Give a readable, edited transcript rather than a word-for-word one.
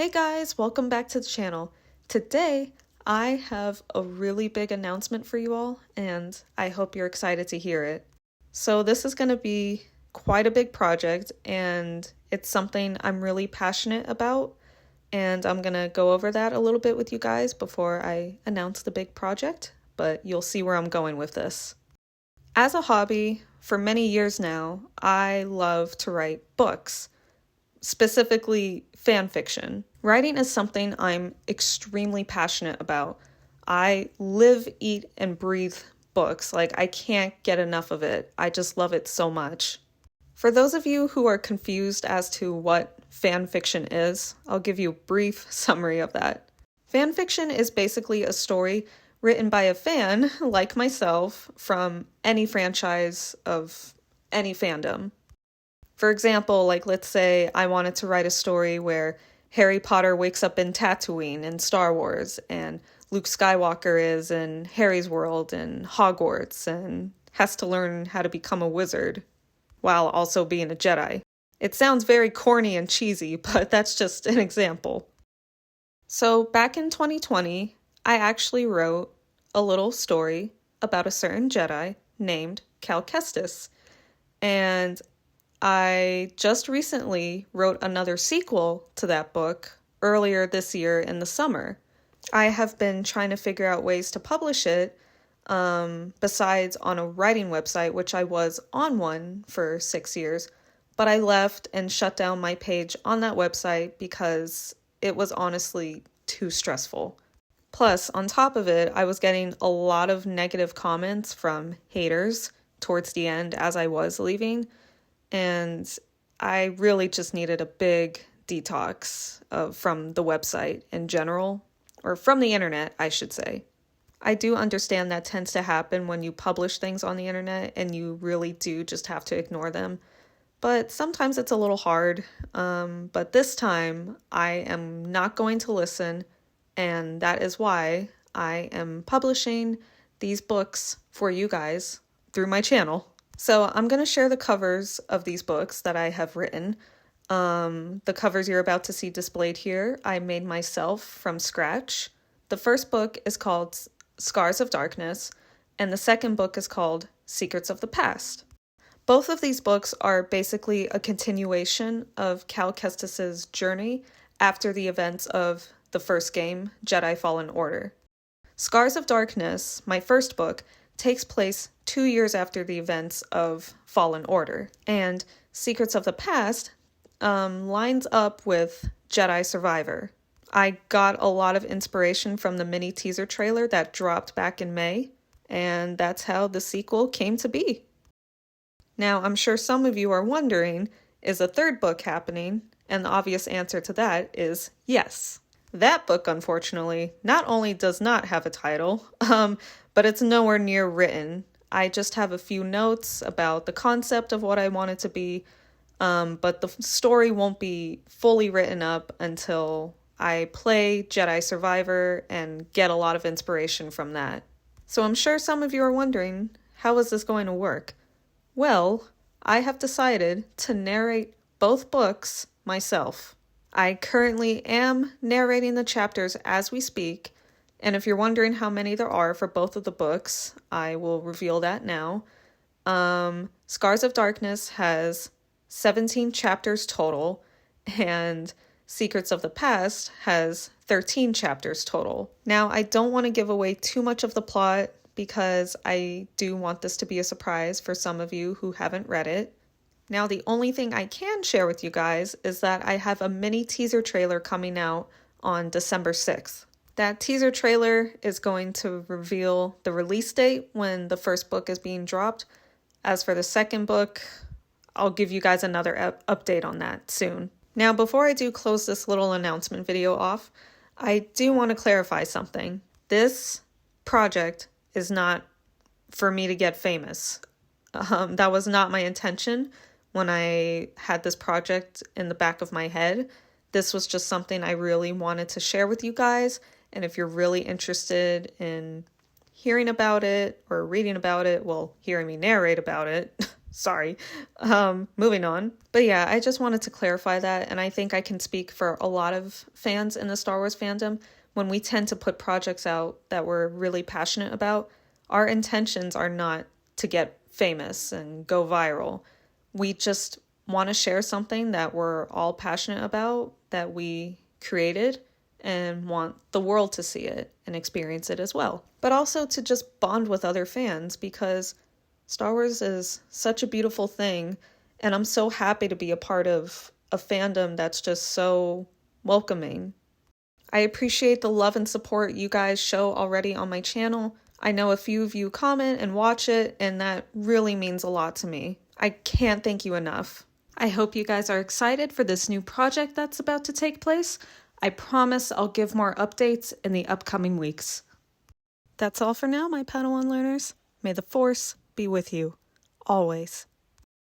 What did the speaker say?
Hey guys, welcome back to the channel. Today, I have a really big announcement for you all, and I hope you're excited to hear it. So this is going to be quite a big project, and it's something I'm really passionate about, and I'm going to go over that a little bit with you guys before I announce the big project, but you'll see where I'm going with this. As a hobby, for many years now, I love to write books. Specifically fan fiction. Writing is something I'm extremely passionate about. I live, eat, and breathe books. I can't get enough of it. I just love it so much. For those of you who are confused as to what fan fiction is, I'll give you a brief summary of that. Fan fiction is basically a story written by a fan, like myself, from any franchise of any fandom. For example, let's say I wanted to write a story where Harry Potter wakes up in Tatooine in Star Wars, and Luke Skywalker is in Harry's world in Hogwarts and has to learn how to become a wizard while also being a Jedi. It sounds very corny and cheesy, but that's just an example. So back in 2020, I actually wrote a little story about a certain Jedi named Cal Kestis, and I just recently wrote another sequel to that book earlier this year in the summer. I have been trying to figure out ways to publish it, besides on a writing website, which I was on one for 6 years, but I left and shut down my page on that website because it was honestly too stressful. Plus, on top of it, I was getting a lot of negative comments from haters towards the end as I was leaving. And I really just needed a big detox from the website in general, or from the internet, I should say. I do understand that tends to happen when you publish things on the internet and you really do just have to ignore them. But sometimes it's a little hard. But this time I am not going to listen, and that is why I am publishing these books for you guys through my channel. So I'm going to share the covers of these books that I have written. The covers you're about to see displayed here, I made myself from scratch. The first book is called Scars of Darkness, and the second book is called Secrets of the Past. Both of these books are basically a continuation of Cal Kestis' journey after the events of the first game, Jedi Fallen Order. Scars of Darkness, my first book, takes place 2 years after the events of Fallen Order, and Secrets of the Past lines up with Jedi Survivor. I got a lot of inspiration from the mini teaser trailer that dropped back in May, and that's how the sequel came to be. Now, I'm sure some of you are wondering, is a third book happening? And the obvious answer to that is yes. That book, unfortunately, not only does not have a title, but it's nowhere near written. I just have a few notes about the concept of what I want it to be, but the story won't be fully written up until I play Jedi Survivor and get a lot of inspiration from that. So I'm sure some of you are wondering, how is this going to work? Well, I have decided to narrate both books myself. I currently am narrating the chapters as we speak, and if you're wondering how many there are for both of the books, I will reveal that now. Scars of Darkness has 17 chapters total, and Secrets of the Past has 13 chapters total. Now, I don't want to give away too much of the plot because I do want this to be a surprise for some of you who haven't read it. Now, the only thing I can share with you guys is that I have a mini teaser trailer coming out on December 6th. That teaser trailer is going to reveal the release date when the first book is being dropped. As for the second book, I'll give you guys another update on that soon. Now, before I do close this little announcement video off, I do want to clarify something. This project is not for me to get famous. That was not my intention when I had this project in the back of my head. This was just something I really wanted to share with you guys. And if you're really interested in hearing about it or reading about it, well, hearing me narrate about it, Sorry. Moving on. But yeah, I just wanted to clarify that, and I think I can speak for a lot of fans in the Star Wars fandom. When we tend to put projects out that we're really passionate about, our intentions are not to get famous and go viral. We just want to share something that we're all passionate about, that we created, and want the world to see it and experience it as well. But also to just bond with other fans, because Star Wars is such a beautiful thing, and I'm so happy to be a part of a fandom that's just so welcoming. I appreciate the love and support you guys show already on my channel. I know a few of you comment and watch it, and that really means a lot to me. I can't thank you enough. I hope you guys are excited for this new project that's about to take place. I promise I'll give more updates in the upcoming weeks. That's all for now, my Padawan learners. May the Force be with you, always.